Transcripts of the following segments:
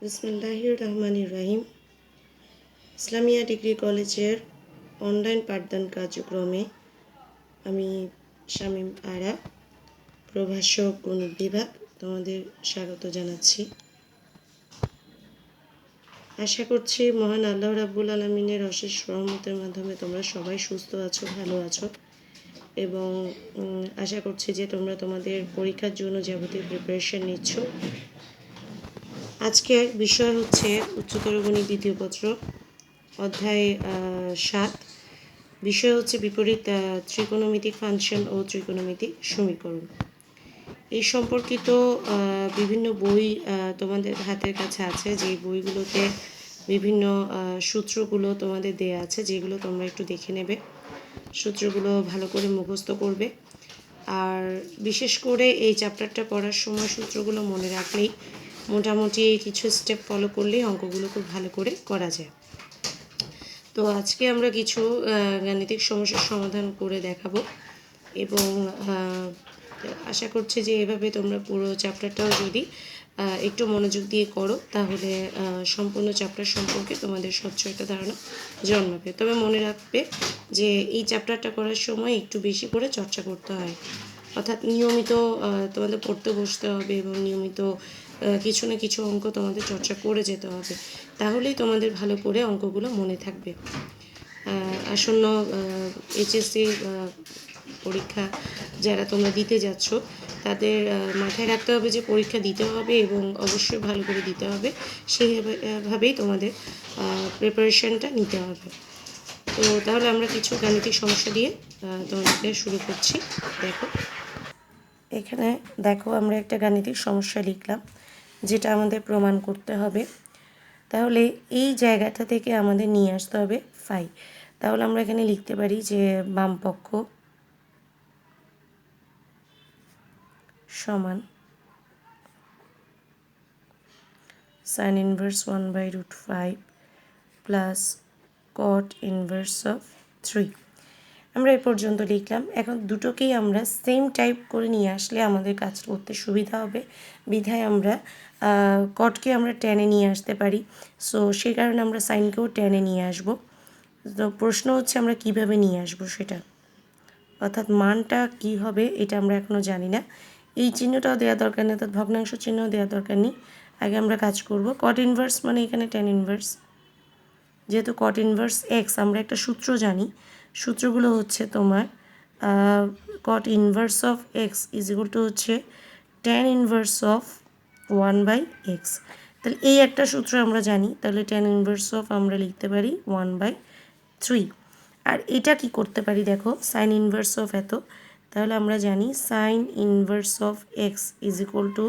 বিসমিল্লাহির রহমানির রহিম। ইসলামিয়া ডিগ্রি কলেজের অনলাইন পাঠদান কার্যক্রমে আমি শামীম আরা, প্রভাষক গণিত বিভাগ, তোমাদের স্বাগত জানাচ্ছি। আশা করছি মহান আল্লাহ রাব্বুল আলামিনের অশেষ রহমতের মাধ্যমে তোমরা সবাই সুস্থ আছো, ভালো আছো এবং আশা করছি যে তোমরা তোমাদের পরীক্ষার জন্য যাবতীয় প্রিপারেশন নিচ্ছ। আজকের বিষয় হচ্ছে উচ্চতর গণিত দ্বিতীয় পত্র, অধ্যায় 7। বিষয় হচ্ছে বিপরীত ত্রিকোণমিতিক ফাংশন ও ত্রিকোণমিতিক সমীকরণ। এই সম্পর্কিত বিভিন্ন বই তোমাদের হাতের কাছে আছে, যে বইগুলোতে বিভিন্ন সূত্রগুলো তোমাদের দেয়া আছে, যেগুলো তোমরা একটু দেখে নেবে। সূত্রগুলো ভালো করে মুখস্থ করবে, আর বিশেষ করে এই চ্যাপ্টারটা পড়ার সময় সূত্রগুলো মনে রাখলেই, মোটামুটি কিছু স্টেপ ফলো করলেই অঙ্কগুলো খুব ভালো করে করা যায়। তো আজকে আমরা কিছু গাণিতিক সমস্যার সমাধান করে দেখাবো এবং আশা করছি যে এভাবে তোমরা পুরো চ্যাপ্টারটাও যদি একটু মনোযোগ দিয়ে করো, তাহলে সম্পূর্ণ চ্যাপ্টার সম্পর্কে তোমাদের স্বচ্ছ একটা ধারণা জন্মাবে। তবে মনে রাখবে যে এই চ্যাপ্টারটা করার সময় একটু বেশি করে চর্চা করতে হয়, অর্থাৎ নিয়মিত তোমাদের পড়তে বসতে হবে এবং নিয়মিত কিছু না কিছু অঙ্ক তোমাদের চর্চা করে যেতে হবে, তাহলেই তোমাদের ভালো করে অঙ্কগুলো মনে থাকবে। আসন্ন এইচএসসি পরীক্ষা যারা তোমরা দিতে যাচ্ছ, তাদের মাথায় রাখতে হবে যে পরীক্ষা দিতে হবে এবং অবশ্যই ভালো করে দিতে হবে, সেইভাবেই তোমাদের প্রিপারেশনটা নিতে হবে। তো তাহলে আমরা কিছু গাণিতিক সমস্যা দিয়ে তোমাদেরকে শুরু করছি। এখানে দেখো, আমরা একটা গাণিতিক সমস্যা লিখলাম, যেটা আমাদের প্রমাণ করতে হবে। তাহলে এই জায়গাটা থেকে আমাদের নিয়ে আসতে হবে ফাই। তাহলে আমরা এখানে লিখতে পারি যে বাম পক্ষ সমান sin inverse 1/√5 plus cot inverse of 3। আমরা এই পর্যন্ত লিখলাম। এখন দুটোকেই আমরা সেম টাইপ করে নিয়ে আসলে আমাদের কাজ করতে সুবিধা হবে, বিধায় আমরা কটকে আমরা টেনে নিয়ে আসতে পারি। সো সেই কারণে আমরা সাইনকেও টেনে নিয়ে আসব। তো প্রশ্ন হচ্ছে আমরা কিভাবে নিয়ে আসব সেটা, অর্থাৎ মানটা কি হবে এটা আমরা এখনও জানি না। এই চিহ্নটাও দেওয়া দরকার নেই, অর্থাৎ ভগ্নাংশ চিহ্ন দেওয়া দরকার নেই। আগে আমরা কাজ করব কট ইনভার্স, মানে এখানে টেন ইনভার্স। যেহেতু কট ইনভার্স এক্স, আমরা একটা সূত্র জানি, সূত্রগুলো হচ্ছে তোমার কট inverse of x is equal to হচ্ছে টেন ইনভার্স অফ 1/x। তাহলে এই একটা সূত্র আমরা জানি, তাহলে টেন ইনভার্স অফ আমরা লিখতে পারি 1/3। আর এটা কি করতে পারি দেখো, সাইন ইনভার্স অফ এত, তাহলে আমরা জানি sine inverse of x is equal to,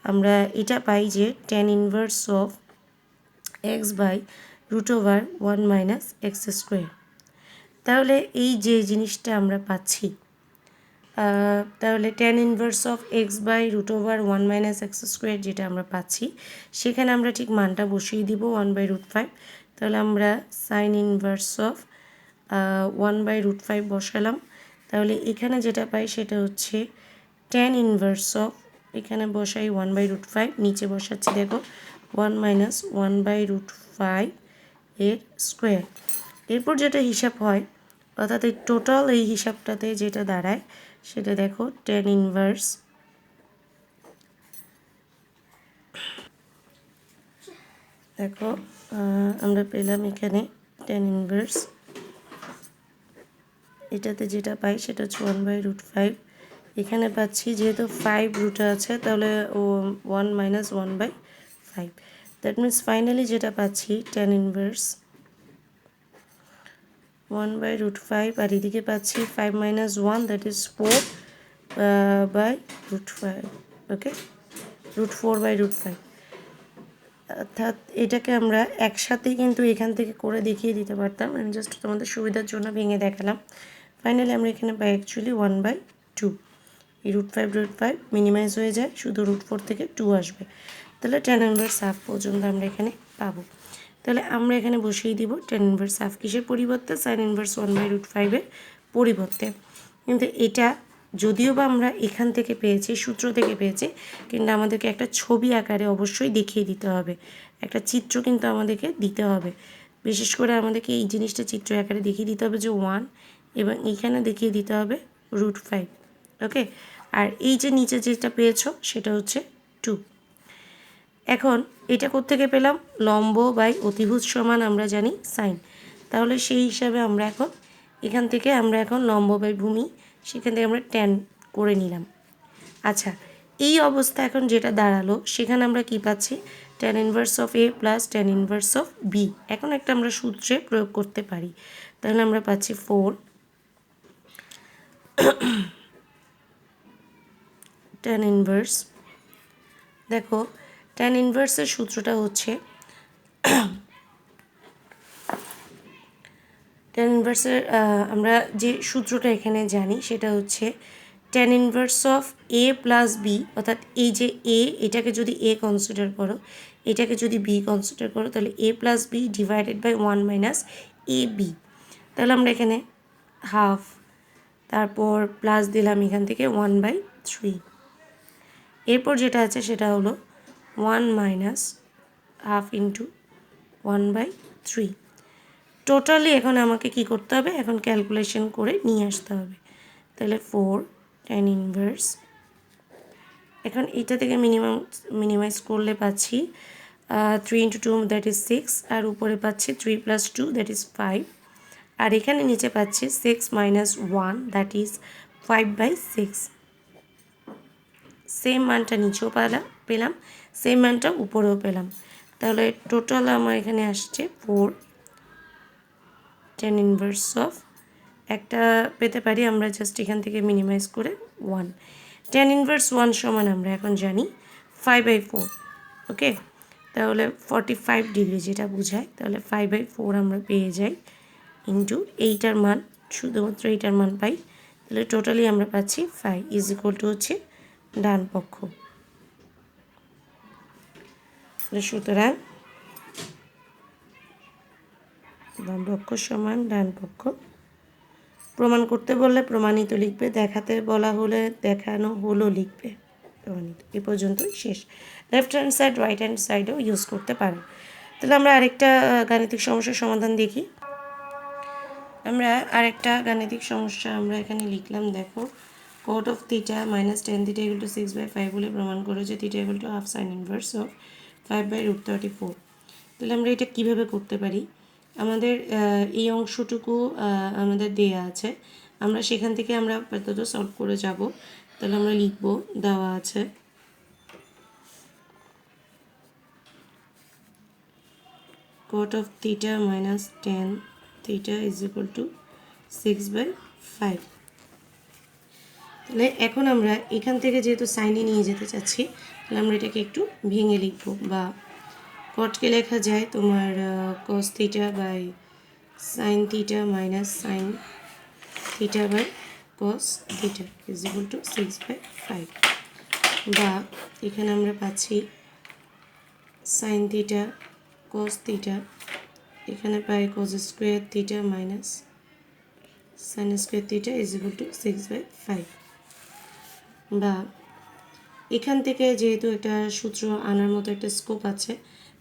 আমরা এটা পাই যে tan inverse of x by √1 - x²। তাহলে এই যে জিনিসটা আমরা পাচ্ছি, তাহলে tan inverse of x by √1 - x², যেটা আমরা পাচ্ছি, সেখানে আমরা ঠিক মানটা বসিয়ে দিব 1/√5। তাহলে আমরা সাইন ইনভার্স অফ 1/√5 বসালাম। তাহলে এখানে যেটা পাই সেটা হচ্ছে টেন ইনভার্স অফ, এখানে বসাই 1/√5, নিচে বসাচ্ছি দেখো 1 - 1/√5 এর স্কোয়ার। এরপর যেটা হিসাব হয়, অর্থাৎ এই টোটাল এই হিসাবটাতে যেটা দাঁড়ায় সেটা দেখো টেন ইনভার্স, দেখো আমরা পেলাম এখানে টেন ইনভার্স, এটাতে যেটা পাই সেটা হচ্ছে 1/√5। এখানে পাচ্ছি যেহেতু 5 রুটে আছে, তাহলে 1 - 1/5। দ্যাট মিনস ফাইনালি যেটা পাচ্ছি টেন ইনভার্স 1/√5, আর এদিকে পাচ্ছি 5 - 1, দ্যাট ইজ 4/√5। ওকে, √4/√5। অর্থাৎ এটাকে আমরা একসাথেই কিন্তু এখান থেকে করে দেখিয়ে দিতে পারতাম, আমি জাস্ট তোমাদের সুবিধার জন্য ভেঙে দেখালাম। ফাইনালি আমরা এখানে পাই অ্যাকচুয়ালি 1/2। এই √5 মিনিমাইজ হয়ে যায়, শুধু √4 থেকে 2 আসবে। তাহলে টেন ইনভার্স হাফ পর্যন্ত আমরা এখানে পাবো। তাহলে আমরা এখানে বসিয়ে দিব টেন ইনভার্স হাফ কিসের পরিবর্তে, সাইন ইনভার্স 1/√5 এর পরিবর্তে। কিন্তু এটা যদিও বা আমরা এখান থেকে পেয়েছি, সূত্র থেকে পেয়েছি, কিন্তু আমাদেরকে একটা ছবি আকারে অবশ্যই দেখিয়ে দিতে হবে, একটা চিত্র কিন্তু আমাদেরকে দিতে হবে। বিশেষ করে আমাদেরকে এই জিনিসটা চিত্র আকারে দেখিয়ে দিতে হবে যে 1, এবং এইখানে দেখিয়ে দিতে হবে √5। ওকে, আর এই যে নিচে যেটা পেয়েছো সেটা হচ্ছে 2। এখন এটা কোত্থেকে পেলাম? লম্ব বাই অতিভুজ সমান আমরা জানি সাইন। তাহলে সেই হিসাবে আমরা এখান থেকে আমরা এখন লম্ব বাই ভূমি, সেখান থেকে আমরা ট্যান করে নিলাম। আচ্ছা, এই অবস্থা এখন যেটা দাঁড়ালো, সেখানে আমরা কি পাচ্ছি? Tan inverse of A plus tan inverse of B. এখন একটা আমরা সূত্রে প্রয়োগ করতে পারি। তাহলে আমরা পাচ্ছি 4 ট্যান ইনভার্স, দেখো ট্যান ইনভার্সের সূত্রটা হচ্ছে ট্যান ইনভার্সের আমরা যে সূত্রটা এখানে জানি সেটা হচ্ছে tan inverse of A plus B, অর্থাৎ এই যে এ, এটাকে যদি এ কনসিডার করো, এটাকে যদি বি কনসিডার করো, তাহলে A plus B divided by 1 minus A B. তাহলে আমরা এখানে হাফ, তারপর প্লাস দিলাম এখান থেকে 1/3। এরপর যেটা আছে সেটা হলো 1 মাইনাস হাফ ইন্টু 1/3। টোটালি এখন আমাকে কি করতে হবে? এখন ক্যালকুলেশন করে নিয়ে আসতে হবে। তাহলে 4 ট্যান ইনভার্স, এখন এটা থেকে মিনিমাইজ করলে পাচ্ছি 3 × 2 দ্যাট ইজ 6, আর উপরে পাচ্ছি 3 + 2 দ্যাট ইজ 5, আর এখানে নিচে পাচ্ছি 6 - 1 দ্যাট ইজ 5/6। সেম মানটা নিচেও পেলাম, সেম মানটা উপরেও পেলাম। তাহলে টোটাল আমার এখানে আসছে 4 ট্যান ইনভার্স অফ, একটা পেতে পারি আমরা জাস্ট এখান থেকে মিনিমাইজ করে 1। ট্যান ইনভার্স 1 সমান আমরা এখন জানি 5/4। ওকে, তাহলে 45 ডিগ্রি যেটা বোঝায়, তাহলে 5/4 আমরা পেয়ে যাই ইন্টু এইটার মান, শুধুমাত্র এইটার মান পাই। তাহলে টোটালি আমরা পাচ্ছি 5 ইজ ইকুয়াল টু হচ্ছে ডান পক্ষ। সুতরাং বাম পক্ষ সমান ডান পক্ষ। প্রমাণ করতে বললে প্রমাণিত লিখবে, দেখাতে বলা হলে দেখানো হলো লিখবে, প্রমাণিত। এ পর্যন্তই শেষ। Left hand side, right hand সাইডেও ইউজ করতে পারো। তাহলে আমরা আরেকটা গাণিতিক সমস্যার সমাধান দেখি। আমরা আরেকটা গাণিতিক সমস্যা আমরা এখানে লিখলাম, দেখো cot of theta minus tan theta equal to 6/5 বলে প্রমাণ করো যে theta equal to half sin inverse of 5/√34। তাহলে আমরা এটা কিভাবে করতে পারি? আমাদের এই অংশটুকু আমাদের দেয়া আছে, আমরা সেখান থেকে আমরা আপাতত সলভ করে যাব। তাহলে আমরা লিখব, দেওয়া আছে cot of theta minus tan theta is equal to 6/5। তাহলে এখন আমরা এখান থেকে যেহেতু সাইনে নিয়ে যেতে চাচ্ছি, তাহলে আমরা এটাকে একটু ভেঙে লিখব, বা কটকে লেখা যায় তোমার cos theta by sin theta minus sin theta by cos theta is equal to 6/5, বা এখানে আমরা পাচ্ছি sin theta cos theta, এখানে পাই cos square theta minus sin square theta is equal to 6/5। বা এখান থেকে যেহেতু একটা সূত্র আনার মতো একটা স্কোপ আছে,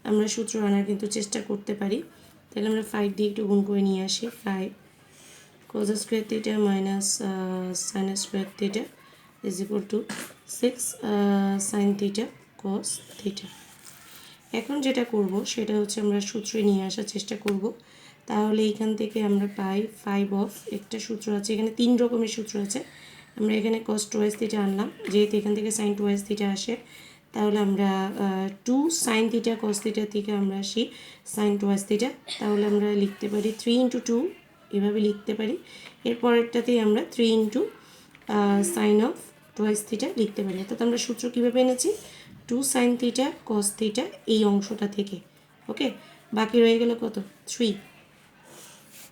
আমরা সূত্র আনার কিন্তু চেষ্টা করতে পারি। তাহলে আমরা 5 দিয়ে একটু গুণ করে নিয়ে আসি, 5 cos square theta minus sin square theta is equal two 6 sin theta cos theta. এখন যেটা করব সেটা হচ্ছে আমরা সূত্রে নিয়ে আসার চেষ্টা করব। তাহলে এখান থেকে আমরা পাই 5 অফ, একটা সূত্র আছে এখানে, 3 রকমের সূত্র আছে। আমরা এখানে cos টুয়াইস থিটা আনলাম, যেহেতু এখান থেকে sin টুয়াইস থিটা আসে, তাহলে আমরা 2 sin থিটা cos থিটা থেকে আমরা আসি sin টুয়াইস থিটা। তাহলে আমরা লিখতে পারি 3 × 2, এভাবে লিখতে পারি। এরপরেরটাতেই আমরা 3 × sin অফ টুয়াইস থিটা লিখতে পারি। অর্থাৎ আমরা সূত্র কীভাবে এনেছি? 2 sin থিটা cos থিটা এই অংশটা থেকে। ওকে, বাকি রয়ে গেল কত? 3।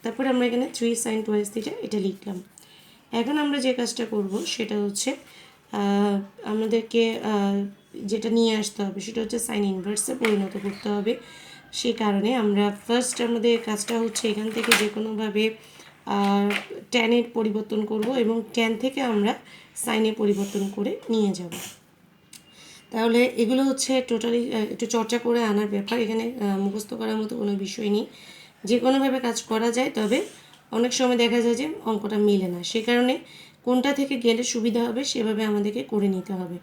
তারপরে আমরা এখানে 3 sin টুয়াইস থিটা এটা লিখলাম। এখন আমরা যে কাজটা করব সেটা হচ্ছে আমাদেরকে যেটা নিয়ে আসতে হবে সেটা হচ্ছে সাইন ইনভার্সে পরিণত করতে হবে। সেই কারণে আমরা ফার্স্ট আমাদের কাজটা হচ্ছে এখান থেকে যে কোনোভাবে ট্যানের পরিবর্তন করব, এবং ট্যান থেকে আমরা সাইনে পরিবর্তন করে নিয়ে যাব। তাহলে এগুলো হচ্ছে টোটালি একটু চর্চা করে আনার ব্যাপার। এখানে মুখস্থ করার মতো কোনো বিষয় নেই, যে কোনোভাবে কাজ করা যায়। তবে অনেক সময় দেখা যায় যে অঙ্কটা মিলে না, সে কারণে কোনটা থেকে গেলে সুবিধা হবে সেভাবে আমাদেরকে করে নিতে হবে।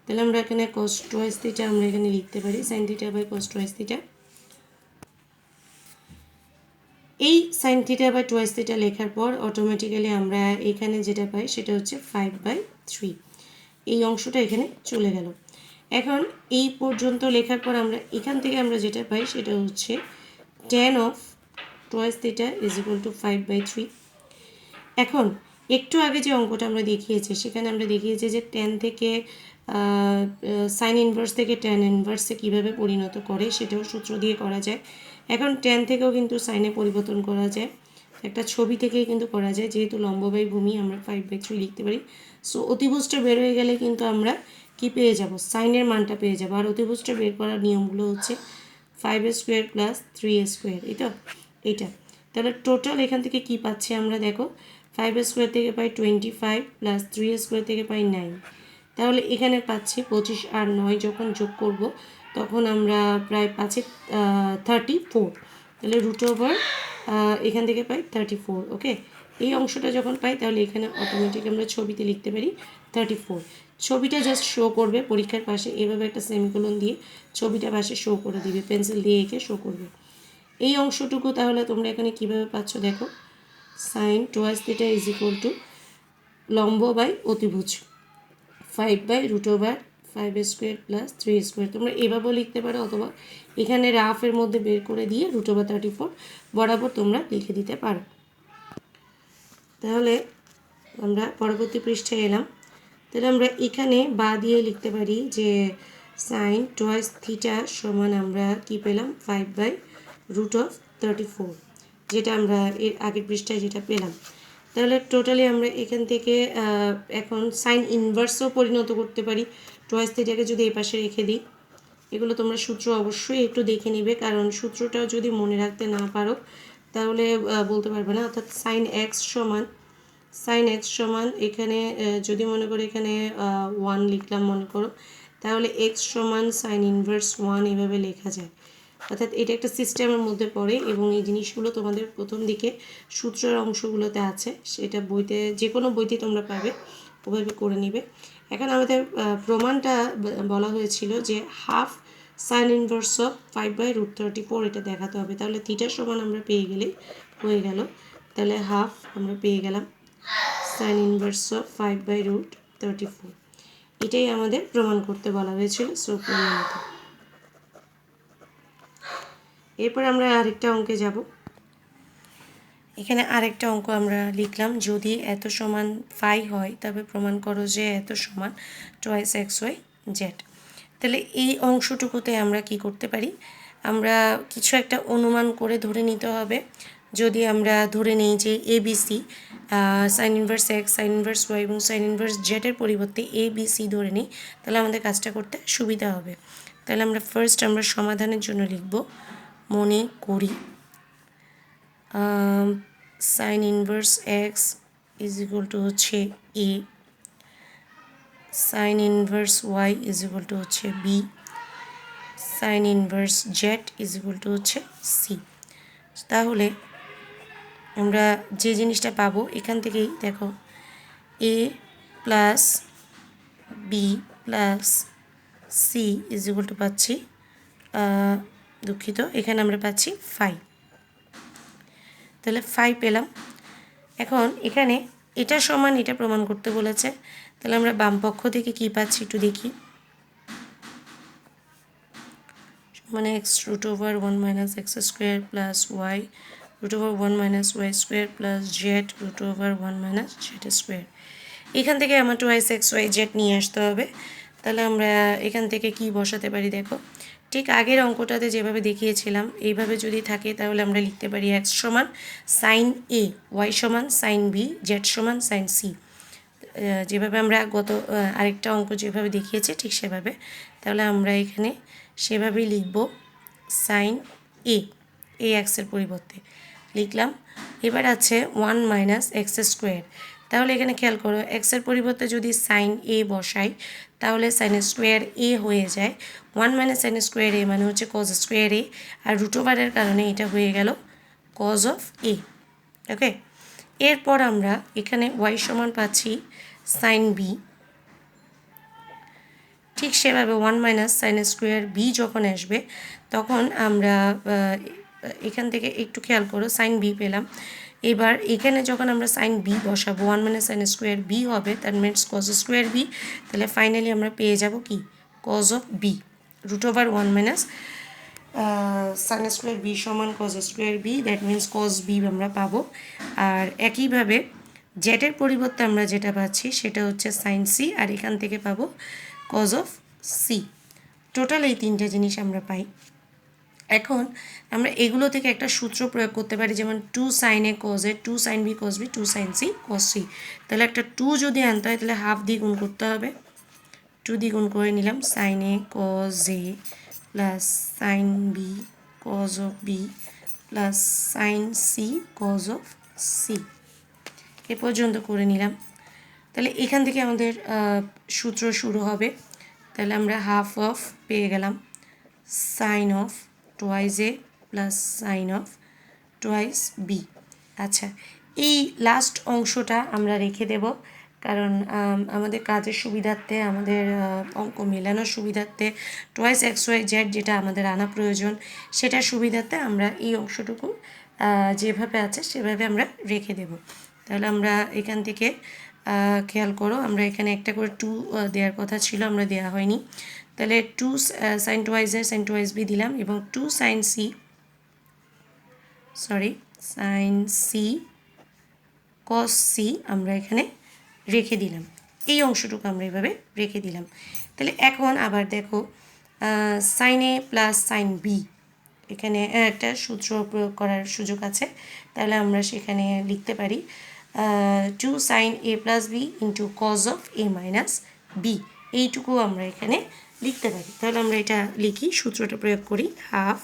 তাহলে আমরা এখানে cos টুয়াইস থিটা আমরা এখানে লিখতে পারি sin theta by cos twice theta. এই sin theta by twice theta লেখার পর অটোমেটিক্যালি আমরা এখানে যেটা পাই সেটা হচ্ছে 5/3। এই অংশটা এখানে চলে গেল। এখন এই পর্যন্ত লেখার পর আমরা এখান থেকে আমরা যেটা পাই সেটা হচ্ছে tan of twice theta is equal two 5/3। এখন একটু আগে যে অঙ্কটা আমরা দেখিয়েছি সেখানে আমরা দেখিয়েছি যে tan থেকে সাইন ইনভার্স থেকে tan ইনভার্সে কীভাবে পরিণত করে সেটাও সূত্র দিয়ে করা যায়। এখন tan থেকেও কিন্তু সাইনে পরিবর্তন করা যায়, একটা ছবি থেকেই কিন্তু করা যায়। যেহেতু লম্ববাই ভূমি আমরা 5/3 লিখতে পারি। সো অতিভুজটা বের হয়ে গেলে কিন্তু আমরা কি পেয়ে যাব, সাইনের মানটা পেয়ে যাব। আর অতিভুজটা বের করার নিয়মগুলো হচ্ছে 5² প্লাস 3² এটা। তাহলে টোটাল এখান থেকে কি পাচ্ছি আমরা দেখো, 5² থেকে পাই 25 প্লাস 3² থেকে পাই 9। তাহলে এখানে পাচ্ছি 25 আর 9 যখন যোগ করব তখন আমরা প্রায় পাচ্ছি 34। তাহলে রুট ওভার এখান থেকে পাই 34। ওকে, এই অংশটা যখন পাই তাহলে এখানে অটোমেটিক আমরা ছবিতে লিখতে পারি 34। ছবিটা জাস্ট শো করবে পরীক্ষার পাশে, এভাবে একটা সেমিকোলন দিয়ে ছবিটা পাশে শো করে দিবে, পেন্সিল দিয়ে এঁকে শো করবে এই অংশটুকু। তাহলে তোমরা এখানে কীভাবে পাচ্ছ দেখো, sine twice theta is equal to লম্ব বাই অতিভুজ 5/√5² প্লাস 3² তোমরা এভাবেও লিখতে পারো, অথবা এখানে রাফের মধ্যে বের করে দিয়ে √34 বরাবর তোমরা লিখে দিতে পারো। তাহলে আমরা পরবর্তী পৃষ্ঠায় এলাম। তাহলে আমরা এখানে বা দিয়ে লিখতে পারি যে সাইন টুয়াইস থিটা সমান আমরা কি পেলাম 5/√34, যেটা আমরা এর আগের পৃষ্ঠায় যেটা পেলাম। তাহলে টোটালি আমরা এখান থেকে এখন সাইন ইনভার্সও পরিণত করতে পারি। টুয়াইস থিটাকে যদি এই পাশে রেখে দিই, এগুলো তোমরা সূত্র অবশ্যই একটু দেখে নিবে, কারণ সূত্রটা যদি মনে রাখতে না পারো তাহলে বলতে পারবে না। অর্থাৎ সাইন এক্স সমান এখানে যদি মনে করো এখানে 1 লিখলাম মনে করো, তাহলে এক্স সমান সাইন ইনভার্স 1 এভাবে লেখা যায়। অর্থাৎ এটা একটা সিস্টেমের মধ্যে পড়ে এবং এই জিনিসগুলো তোমাদের প্রথম দিকে সূত্রের অংশগুলোতে আছে, সেটা বইতে যে কোনো বইতে তোমরা পাবে, ওভাবে করে নিবে। এখন আমাদের প্রমাণটা বলা হয়েছিল যে হাফ সাইন ইনভার্স অফ 5/√34 এটা দেখাতে হবে। তাহলে থিটার সমান আমরা পেয়ে গেলেই হয়ে গেল। তাহলে হাফ আমরা পেয়ে গেলাম সাইন ইনভার্স অফ 5/√34, এটাই আমাদের প্রমাণ করতে বলা হয়েছিল। সো প্রমাণিত। এরপর আমরা আরেকটা অঙ্কে যাব। এখানে আরেকটা অঙ্ক আমরা লিখলাম, যদি এত সমান ফাই হয় তবে প্রমাণ করো যে এত সমান টুয়াইস XY/Z। তাহলে এই অংশটুকুতে আমরা কি করতে পারি, আমরা কিছু একটা অনুমান করে ধরে নিতে হবে। যদি আমরা ধরে নিই যে ABC sign inverse X, sign inverse Y এবং সাইন ইনভার্স Z এর পরিবর্তে ABC ধরে নিই, তাহলে আমাদের কাজটা করতে সুবিধা হবে। তাহলে আমরা ফার্স্ট আমরা সমাধানের জন্য লিখব, মনে করি sign inverse X is equal to হচ্ছে A, sign inverse Y is equal to হচ্ছে B, sign inverse Z is equal to হচ্ছে C। তাহলে আমরা যে জিনিসটা পাবো এখান থেকেই দেখো, A plus B plus C is equal two পাচ্ছি, দুঃখিত, এখানে আমরা পাচ্ছি 5। তাহলে 5 পেলাম। এখন এখানে এটা সমান এটা প্রমাণ করতে বলেছে, তাহলে আমরা বাম পক্ষ থেকে কি পাচ্ছি একটু দেখি, মানে x√1 - x² plus y √1 - y² plus z √1 - z²। এখান থেকে আমার টুয়াইস XY/Z নিয়ে আসতে হবে। তাহলে আমরা এখান থেকে কি বসাতে পারি দেখো, ঠিক আগের অঙ্কটাতে যেভাবে দেখিয়েছিলাম এইভাবে যদি থাকে তাহলে আমরা লিখতে পারি x সমান সাইন A, y সমান সাইন B, z সমান সাইন C। যেভাবে আমরা গত আরেকটা অঙ্ক যেভাবে দেখিয়েছি ঠিক সেভাবে। তাহলে আমরা এখানে সেভাবেই লিখব সাইন A, এই এক্সের পরিবর্তে লিখলাম। এবার আছে 1 - x²। তাহলে এখানে খেয়াল করো এক্সের পরিবর্তে যদি সাইন এ বসাই তাহলে সাইন স্কোয়ার এ হয়ে যায় 1 মাইনাস সাইন স্কোয়ার এ মানে হচ্ছে কজ স্কোয়ার এ, আর রুট ওভারের কারণে এটা হয়ে গেল কজ অফ এ। ওকে, এরপর আমরা এখানে ওয়াই সমান পাচ্ছি সাইন বি, ঠিক সেভাবে 1 মাইনাস সাইন স্কোয়ার বি যখন আসবে তখন আমরা এখান থেকে একটু খেয়াল করো সাইন বি পেলাম। এবার এখানে যখন আমরা সাইন বি বসাবো 1 মাইনাস সাইন স্কোয়ার বি হবে, that means cos square B. তাহলে ফাইনালি আমরা পেয়ে যাব কি cos of B, root over 1 minus sine square B সমান cos square B, that means cos B আমরা পাবো। আর একইভাবে জেটের পরিবর্তে আমরা যেটা পাচ্ছি সেটা হচ্ছে সাইন সি, আর এখান থেকে পাবো কজ অফ সি। টোটাল এই তিনটে জিনিস আমরা পাই। এখন আমরা এগুলো থেকে একটা সূত্র প্রয়োগ করতে পারি, যেমন 2 sine A cos A, 2 sine B cos B, 2 sine C cos C. তাহলে একটা 2 যদি আনতে হয় তাহলে হাফ দিয়ে গুণ করতে হবে, 2 দিয়ে গুণ করে নিলাম sine A cos A plus sine B cos of B plus sine C cos of C, এ পর্যন্ত করে নিলাম। তাহলে এখান থেকে আমাদের সূত্র শুরু হবে। তাহলে আমরা হাফ অফ পেয়ে গেলাম sine of twice A plus sine of twice B. আচ্ছা, এই লাস্ট অংশটা আমরা রেখে দেব, কারণ আমাদের কাজের সুবিধার্থে, আমাদের অঙ্ক মেলানোর সুবিধার্থে টোয়াইস এক্স ওয়াই জেড যেটা আমাদের আনা প্রয়োজন সেটার সুবিধার্থে আমরা এই অংশটুকু যেভাবে আছে সেভাবে আমরা রেখে দেব। তাহলে আমরা এখান থেকে খেয়াল করো আমরা এখানে একটা করে 2 দেওয়ার কথা ছিল, আমরা দেওয়া হয়নি। তাহলে 2 সাইন টোয়াইস এ সাইন টোয়াইস বি দিলাম এবং 2 সাইন সি কস সি আমরা এখানে রেখে দিলাম। এই অংশটুকু আমরা এভাবে রেখে দিলাম। তাহলে এখন আবার দেখো sign A plus sine B, এখানে একটা সূত্র প্রয়োগ করার সুযোগ আছে। তাহলে আমরা সেখানে লিখতে পারি 2 sine A plus B into cos of A minus B, এইটুকু আমরা এখানে লিখতে পারি। তাহলে আমরা এটা লিখি, সূত্রটা প্রয়োগ করি, হাফ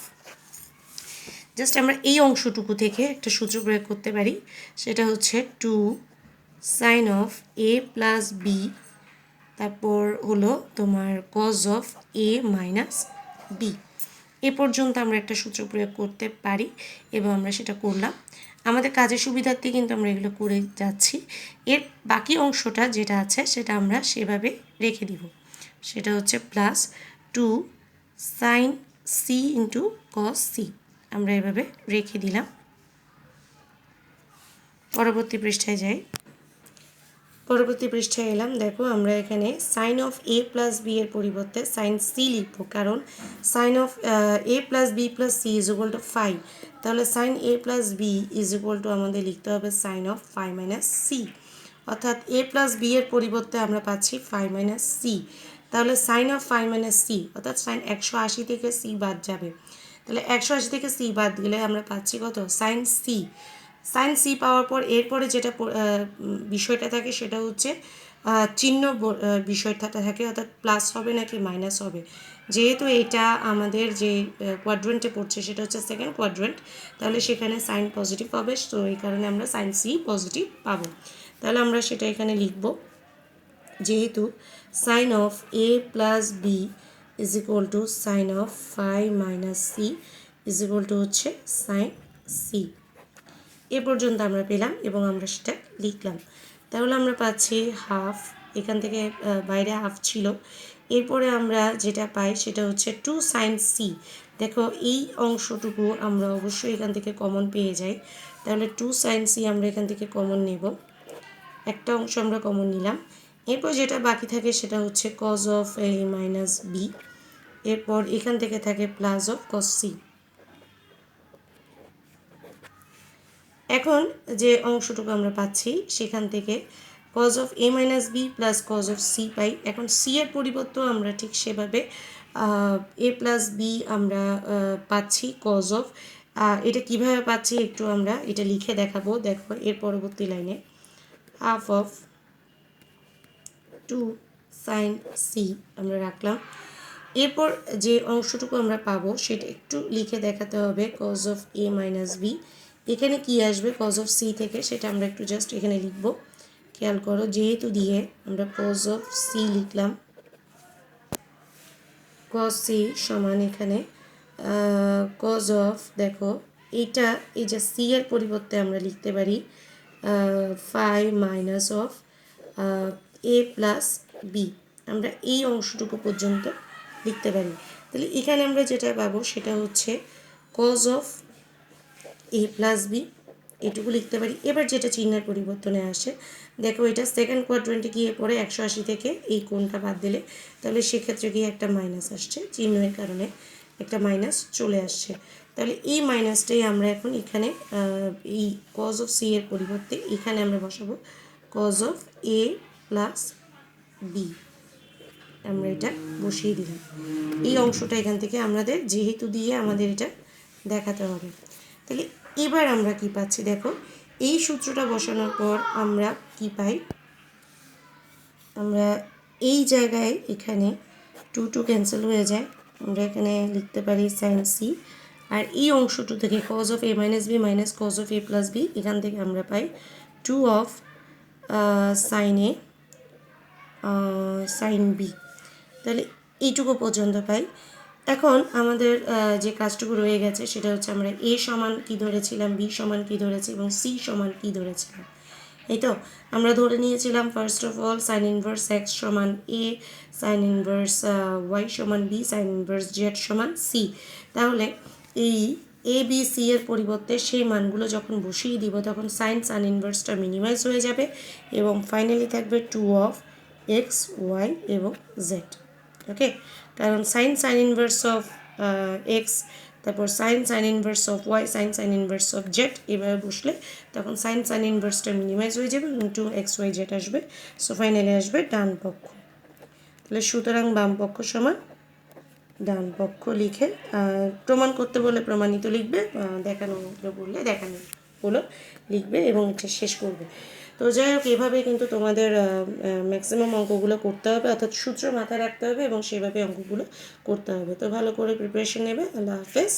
জাস্ট আমরা এই অংশটুকু থেকে একটা সূত্র প্রয়োগ করতে পারি, সেটা হচ্ছে 2 sine of A plus B, তারপর হলো তোমার cos of A minus B. এ পর্যন্ত আমরা একটা সূত্র প্রয়োগ করতে পারি এবং আমরা সেটা করলাম। আমাদের কাজের সুবিধার্থে কিন্তু আমরা এগুলো করে যাচ্ছি। এর বাকি অংশটা যেটা আছে সেটা আমরা সেভাবে রেখে দিব, সেটা হচ্ছে plus 2 sine C into cos C, আমরা এভাবে রেখে দিলাম। পরবর্তী পৃষ্ঠায় যাই। পরবর্তী পৃষ্ঠায় এলাম। দেখো আমরা এখানে sine of A plus B এর পরিবর্তে সাইন সি লিখব, কারণ sine of A plus B plus C is equal to 5। তাহলে sine A plus B is equal to আমাদের লিখতে হবে সাইন অফ 5 মাইনাস সি, অর্থাৎ এ প্লাস বি এর পরিবর্তে আমরা পাচ্ছি 5 মাইনাস সি। তাহলে সাইন অফ 5 মাইনাস সি, অর্থাৎ সাইন 180 থেকে সি বাদ যাবে। তাহলে 180 থেকে সি বাদ দিলে আমরা পাচ্ছি কত, সাইন সি। সাইন সি পাওয়ার পর এরপরে যেটা বিষয়টা থাকে সেটা হচ্ছে চিহ্ন বিষয়টা থাকে, অর্থাৎ প্লাস হবে নাকি মাইনাস হবে। যেহেতু এটা আমাদের যে কোয়াড্রেন্টে পড়ছে সেটা হচ্ছে সেকেন্ড কোয়াড্রেন্ট, তাহলে সেখানে সাইন পজিটিভ হবে, তো এই কারণে আমরা সাইন সি পজিটিভ পাবো। তাহলে আমরা সেটা এখানে লিখব, যেহেতু sine of A plus B is equal to sine of 5 minus C is equal to হচ্ছে সাইন সি। এ পর্যন্ত আমরা পেলাম এবং আমরা সেটা লিখলাম। তাহলে আমরা পাচ্ছি হাফ, এখান থেকে বাইরে হাফ ছিল। এরপরে আমরা যেটা পাই সেটা হচ্ছে 2 সাইন সি। দেখো এই অংশটুকু আমরা অবশ্যই এখান থেকে কমন পেয়ে যাই, তাহলে 2 সাইন সি আমরা এখান থেকে কমন নেব, একটা অংশ আমরা কমন নিলাম। এরপর যেটা বাকি থাকে সেটা হচ্ছে cos of A minus B, এরপর এখান থেকে থাকে প্লাস অফ কস সি। এখন যে অংশটুকু আমরা পাচ্ছি সেখান থেকে cos of A minus B plus cos of C পাই। এখন সি এর পরিবর্তেও আমরা ঠিক সেভাবে এ প্লাস বি আমরা পাচ্ছি কজ অফ, এটা কিভাবে পাচ্ছি একটু আমরা এটা লিখে দেখাবো। দেখো এর পরবর্তী লাইনে হাফ অফ 2 সাইন সি আমরা রাখলাম। এরপর যে অংশটুকু আমরা পাবো সেটা একটু লিখে দেখাতে হবে, cos of A minus B, এখানে কি আসবে কজ অফ সি থেকে সেটা আমরা একটু জাস্ট এখানে লিখব, খেয়াল করো, যেহেতু দিয়ে আমরা কজ অফ সি লিখলাম, কজ সি সমান এখানে কজ অফ, দেখো এটা এই যে সি এর পরিবর্তে আমরা লিখতে পারি pi minus of A plus B, আমরা এই অংশটুকু পর্যন্ত লিখতে পারি। তাহলে এখানে আমরা যেটা পাবো সেটা হচ্ছে cos of A plus B, এটুকু লিখতে পারি। এবার যেটা চিহ্নের পরিবর্তনে আসে, দেখো এটা সেকেন্ড কোয়াড্রেন্টে গিয়ে পড়ে 180 থেকে এই কোণটা বাদ দিলে, তাহলে সেক্ষেত্রে গিয়ে একটা মাইনাস আসছে, চিহ্নের কারণে একটা মাইনাস চলে আসছে। তাহলে এই মাইনাসটাই আমরা এখন এখানে এই কজ অফ সি এর পরিবর্তে এখানে আমরা বসাবো cos of A plus B, আমরা এটা বসিয়ে দিলাম। এই অংশটা এখান থেকে আমাদের যেহেতু দিয়ে আমাদের এটা দেখাতে হবে। তাহলে এবার আমরা কি পাচ্ছি, দেখো এই সূত্রটা বসানোর পর আমরা কি পাই, আমরা এই জায়গায় এখানে 2 ক্যান্সেল হয়ে যায়, আমরা এখানে লিখতে পারি সাইন সি, আর এই অংশটু থেকে cos of A minus B minus cos of A plus B, এখান থেকে আমরা পাই 2 of sine A sine B. তাহলে এইটুকু পর্যন্ত পাই। এখন আমাদের যে কাজটুকু রয়ে গেছে সেটা হচ্ছে আমরা এ সমান কী ধরেছিলাম, বি সমান কী ধরেছি এবং সি সমান কী ধরেছিলাম। এই তো আমরা ধরে নিয়েছিলাম first of all sign inverse x সমান এ, সাইন ইনভার্স ওয়াই সমান বি, সাইন ইনভার্স জেড সমান সি। তাহলে এই এ বি সি এর পরিবর্তে সেই মানগুলো যখন বসিয়ে দিব তখন সাইন ইনভার্সটা মিনিমাইজ হয়ে যাবে এবং ফাইনালি থাকবে 2 অফ এক্স ওয়াই এবং জেড। ওকে, কারণ সাইন ইনভার্স অফ এক্স, তারপর sine inverse of Y, sine inverse of Z, এভাবে বসলে তখন সাইন ইনভার্সটা মিনিমাইজ হয়ে যাবে এবং 2 এক্স ওয়াই জেড আসবে। সো ফাইনালি আসবে ডান পক্ষ। তাহলে সুতরাং বাম পক্ষ সমান ডান পক্ষ লিখে প্রমাণ করতে বলে প্রমাণিত লিখবে, দেখানো বললে দেখানো হলো লিখবে এবং এটা শেষ করবে। তো যাই হোক, এভাবে কিন্তু তোমাদের ম্যাক্সিমাম অঙ্কগুলো করতে হবে, অর্থাৎ সূত্র মাথায় রাখতে হবে এবং সেভাবে অঙ্কগুলো করতে হবে। তো ভালো করে প্রিপারেশন নেবে। আল্লাহ হাফেজ।